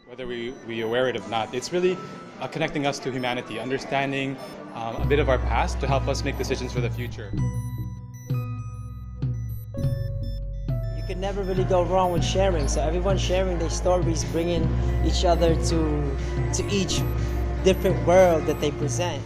Whether we aware it or not, it's really connecting us to humanity, understanding a bit of our past to help us make decisions for the future. You can never really go wrong with sharing. So everyone's sharing their stories, bringing each other to each different world that they present.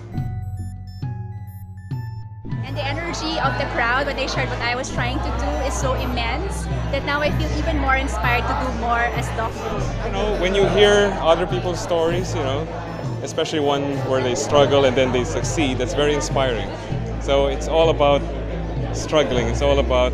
And the energy of the crowd when they shared what I was trying to do is so immense that now I feel even more inspired to do more as Doc Blue. You know, when you hear other people's stories, you know, especially one where they struggle and then they succeed, that's very inspiring. So it's all about struggling. It's all about,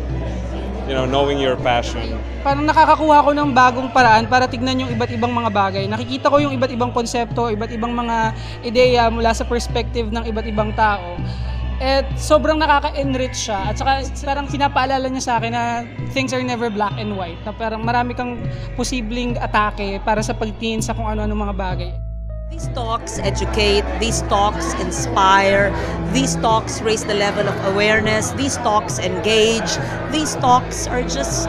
you know, knowing your passion. Parang nakakakuha ko ng bagong paraan para tignan yung iba't ibang mga bagay. Nakikita ko yung iba't ibang konsepto, iba't ibang mga ideya mula sa perspective ng iba't ibang tao. At sobrang nakaka-enrich siya. At saka parang pinapaalala niya sa akin na things are never black and white. Na parang marami kang posibleng atake para sa pagtingin sa kung ano-ano mga bagay. These talks educate, these talks inspire, these talks raise the level of awareness, these talks engage, these talks are just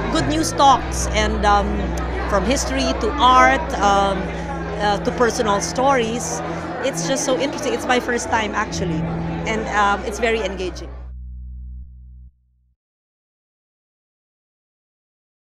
good news talks. And from history to art to personal stories, it's just so interesting. It's my first time actually, and it's very engaging.